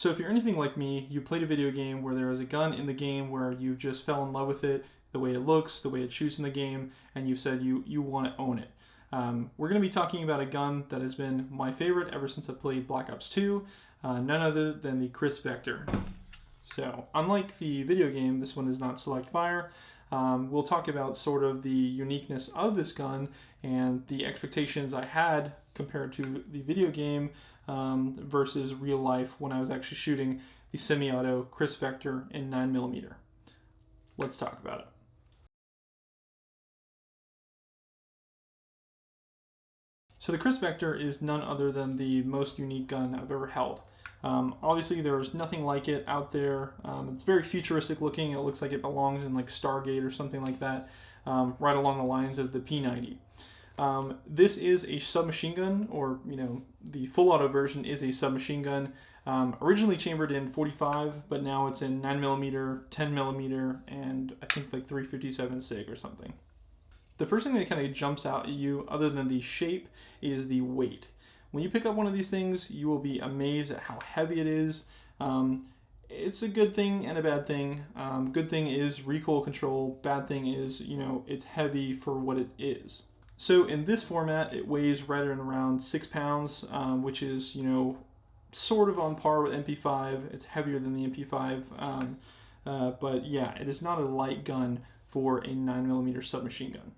So if you're anything like me, you played a video game where there is a gun in the game where you just fell in love with it, the way it looks, the way it shoots in the game, and you said you want to own it. We're going to be talking about a gun that has been my favorite ever since I played Black Ops 2, none other than the Kriss Vector. So unlike the video game, this one is not select fire. We'll talk about sort of the uniqueness of this gun and the expectations I had compared to the video game versus real life when I was actually shooting the semi-auto Kriss Vector in 9mm. Let's talk about it. So the Kriss Vector is none other than the most unique gun I've ever held. Obviously there's nothing like it out there. It's very futuristic looking. It looks like it belongs in like Stargate or something like that, right along the lines of the P90. This is a submachine gun, or the full auto version is a submachine gun. Originally chambered in 45, but now it's in 9mm, 10mm, and I think like 357 SIG or something. The first thing that kind of jumps out at you, other than the shape, is the weight. When you pick up one of these things, you will be amazed at how heavy it is. It's a good thing and a bad thing. Good thing is recoil control. Bad thing is, it's heavy for what it is. So in this format, it weighs right around 6 pounds, which is, sort of on par with MP5. It's heavier than the MP5, but yeah, it is not a light gun for a 9mm submachine gun.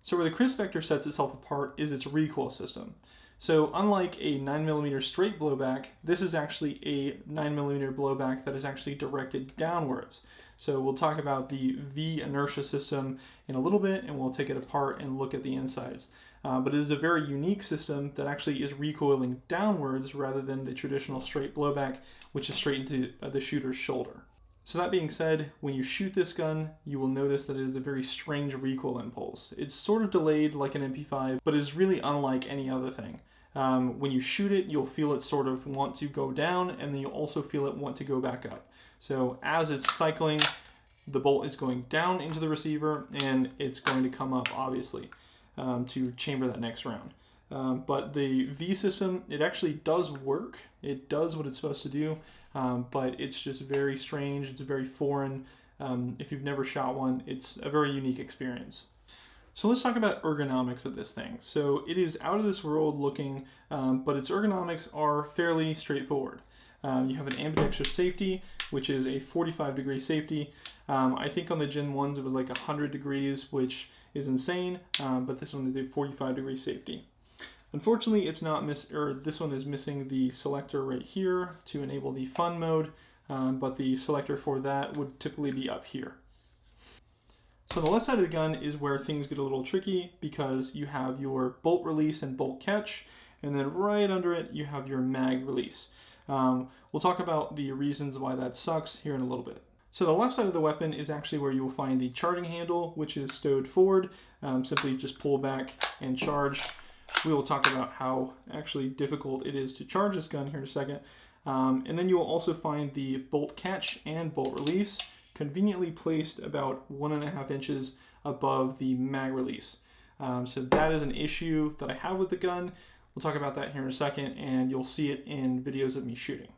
So where the Kriss Vector sets itself apart is its recoil system. So unlike a 9mm straight blowback, this is actually a 9mm blowback that is actually directed downwards. So we'll talk about the V inertia system in a little bit, and we'll take it apart and look at the insides. But it is a very unique system that actually is recoiling downwards rather than the traditional straight blowback, which is straight into the shooter's shoulder. So that being said, when you shoot this gun, you will notice that it is a very strange recoil impulse. It's sort of delayed like an MP5, but it is really unlike any other thing. When you shoot it, you'll feel it sort of want to go down, and then you'll also feel it want to go back up. So as it's cycling, the bolt is going down into the receiver, and it's going to come up, obviously, to chamber that next round. But the V system, it actually does work. It does what it's supposed to do, but it's just very strange. It's very foreign. If you've never shot one, it's a very unique experience. So let's talk about ergonomics of this thing. So it is out of this world looking, but its ergonomics are fairly straightforward. You have an ambidextrous safety, which is a 45-degree safety. I think on the Gen 1s it was like 100 degrees, which is insane, but this one is a 45-degree safety. Unfortunately, it's not this one is missing the selector right here to enable the fun mode, but the selector for that would typically be up here. So the left side of the gun is where things get a little tricky because you have your bolt release and bolt catch, and then right under it you have your mag release. We'll talk about the reasons why that sucks here in a little bit. So the left side of the weapon is actually where you will find the charging handle, which is stowed forward. Simply just pull back and charge. We will talk about how actually difficult it is to charge this gun here in a second. And then you will also find the bolt catch and bolt release conveniently placed about 1.5 inches above the mag release. So that is an issue that I have with the gun. We'll talk about that here in a second, and you'll see it in videos of me shooting.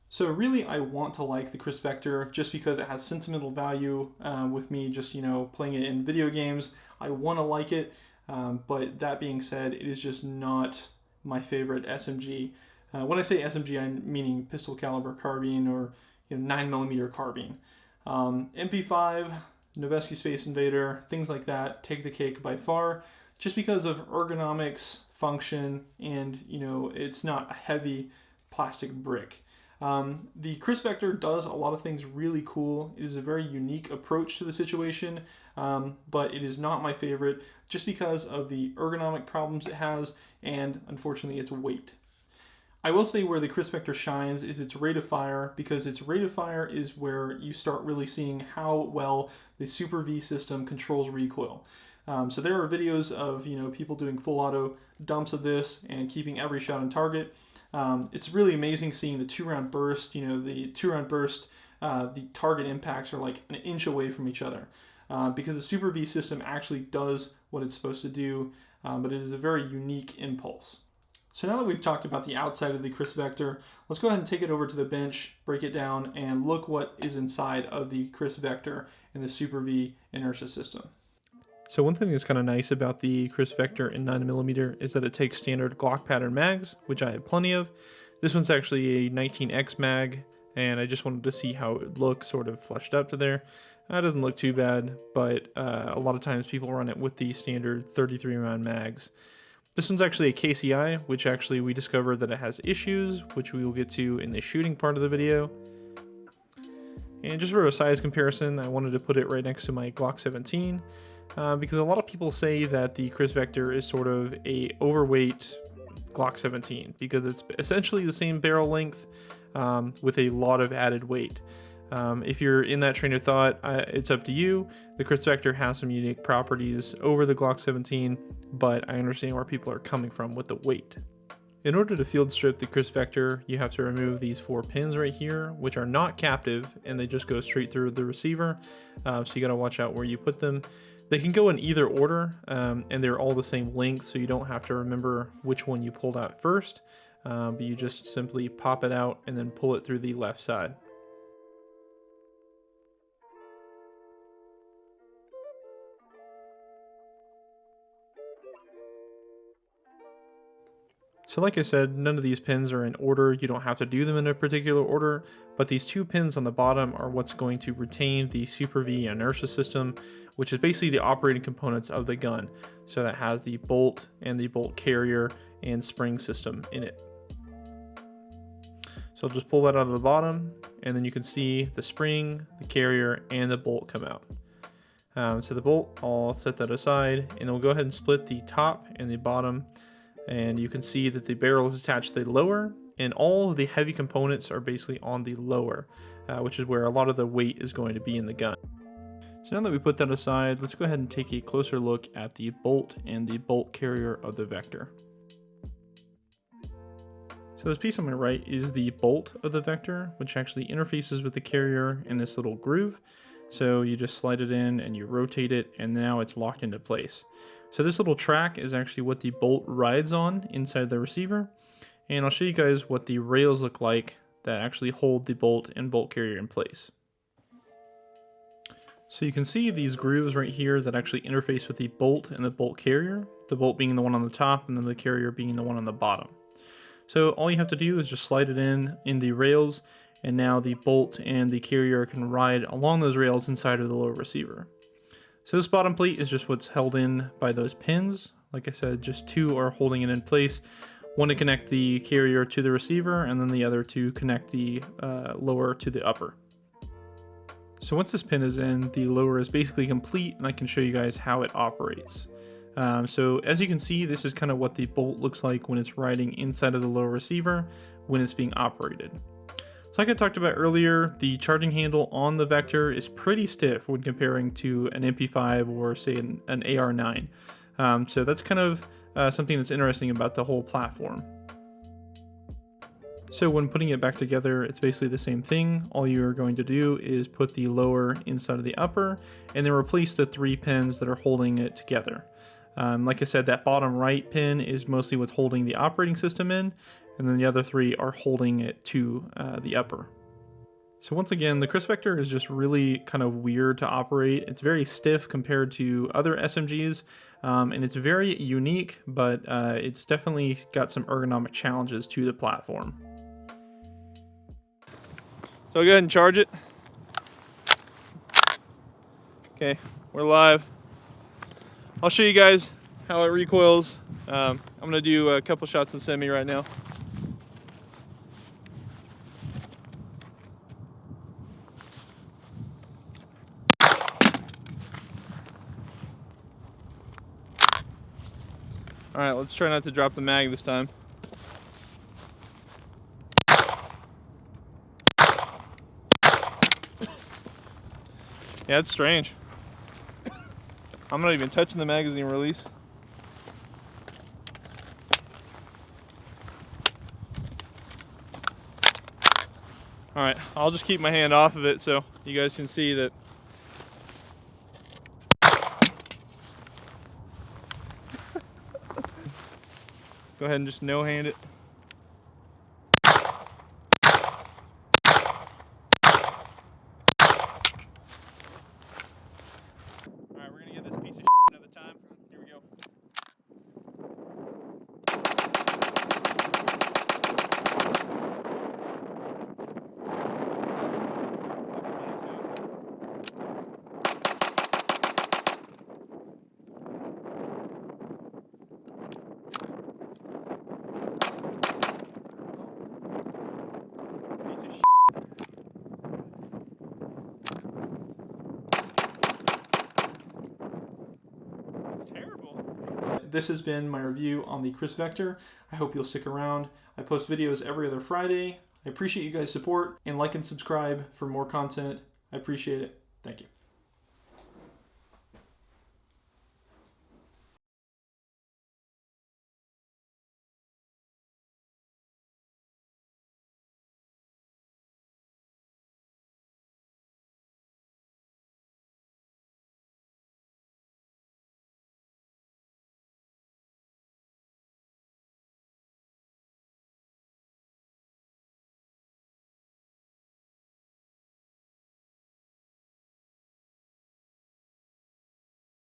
So really I want to like the Kriss Vector just because it has sentimental value with me just, playing it in video games. I want to like it. But that being said, it is just not my favorite SMG. When I say SMG, I'm meaning pistol caliber carbine or 9mm carbine. MP5, Noveske Space Invader, things like that take the cake by far, just because of ergonomics, function, and it's not a heavy plastic brick. The Kriss Vector does a lot of things really cool. It is a very unique approach to the situation, but it is not my favorite just because of the ergonomic problems it has and unfortunately its weight. I will say where the Kriss Vector shines is its rate of fire, because its rate of fire is where you start really seeing how well the Super V system controls recoil. So there are videos of people doing full auto dumps of this and keeping every shot on target. It's really amazing seeing the 2-round burst. The 2-round burst, the target impacts are like an inch away from each other, because the Super V system actually does what it's supposed to do, but it is a very unique impulse. So now that we've talked about the outside of the Kriss vector, let's go ahead and take it over to the bench, break it down, and look what is inside of the Kriss vector in the Super V inertia system. So one thing that's kind of nice about the Kriss vector in 9mm is that it takes standard Glock pattern mags, which I have plenty of. This one's actually a 19X mag, and I just wanted to see how it would look sort of fleshed up to there. It doesn't look too bad, but a lot of times people run it with the standard 33 round mags. This one's actually a KCI, which actually we discovered that it has issues, which we will get to in the shooting part of the video. And just for a size comparison, I wanted to put it right next to my Glock 17, because a lot of people say that the Kriss vector is sort of a overweight Glock 17, because it's essentially the same barrel length with a lot of added weight. If you're in that train of thought, it's up to you. The Kriss vector has some unique properties over the Glock 17, but I understand where people are coming from with the weight. In order to field strip the Kriss vector, you have to remove these 4 pins right here, which are not captive, and they just go straight through the receiver, so you gotta watch out where you put them. They can go in either order, and they're all the same length, so you don't have to remember which one you pulled out first, but you just simply pop it out and then pull it through the left side. So like I said, none of these pins are in order. You don't have to do them in a particular order, but these 2 pins on the bottom are what's going to retain the Super V inertia system, which is basically the operating components of the gun. So that has the bolt and the bolt carrier and spring system in it. So I'll just pull that out of the bottom, and then you can see the spring, the carrier, and the bolt come out. So the bolt, I'll set that aside, and then we'll go ahead and split the top and the bottom. And you can see that the barrel is attached to the lower, and all of the heavy components are basically on the lower, which is where a lot of the weight is going to be in the gun. So now that we put that aside, let's go ahead and take a closer look at the bolt and the bolt carrier of the vector. So this piece on my right is the bolt of the vector, which actually interfaces with the carrier in this little groove. So you just slide it in and you rotate it, and now it's locked into place. So this little track is actually what the bolt rides on inside the receiver, and I'll show you guys what the rails look like that actually hold the bolt and bolt carrier in place. So you can see these grooves right here that actually interface with the bolt and the bolt carrier, the bolt being the one on the top and then the carrier being the one on the bottom. So all you have to do is just slide it in the rails, and now the bolt and the carrier can ride along those rails inside of the lower receiver. So this bottom plate is just what's held in by those pins. Like I said, just 2 are holding it in place. One to connect the carrier to the receiver, and then the other to connect the lower to the upper. So once this pin is in, the lower is basically complete, and I can show you guys how it operates. So as you can see, this is kind of what the bolt looks like when it's riding inside of the lower receiver when it's being operated. So like I talked about earlier, the charging handle on the vector is pretty stiff when comparing to an MP5 or say an AR9. So that's kind of something that's interesting about the whole platform. So when putting it back together, it's basically the same thing. All you're going to do is put the lower inside of the upper, and then replace the 3 pins that are holding it together. Like I said, that bottom right pin is mostly what's holding the operating system in, and then the other 3 are holding it to the upper. So once again, the Kriss vector is just really kind of weird to operate. It's very stiff compared to other SMGs, and it's very unique, but it's definitely got some ergonomic challenges to the platform. So I'll go ahead and charge it. Okay, we're live. I'll show you guys how it recoils. I'm gonna do a couple shots in semi right now. All right, let's try not to drop the mag this time. Yeah, it's strange. I'm not even touching the magazine release. All right, I'll just keep my hand off of it so you guys can see that. Go Go ahead and just no-hand it. Alright, we're gonna give this piece of shit another time. Here we go. Piece of shit. It's terrible. This has been my review on the Kriss Vector. I hope you'll stick around. I post videos every other Friday. I appreciate you guys' support, and like and subscribe for more content. I appreciate it. Thank you.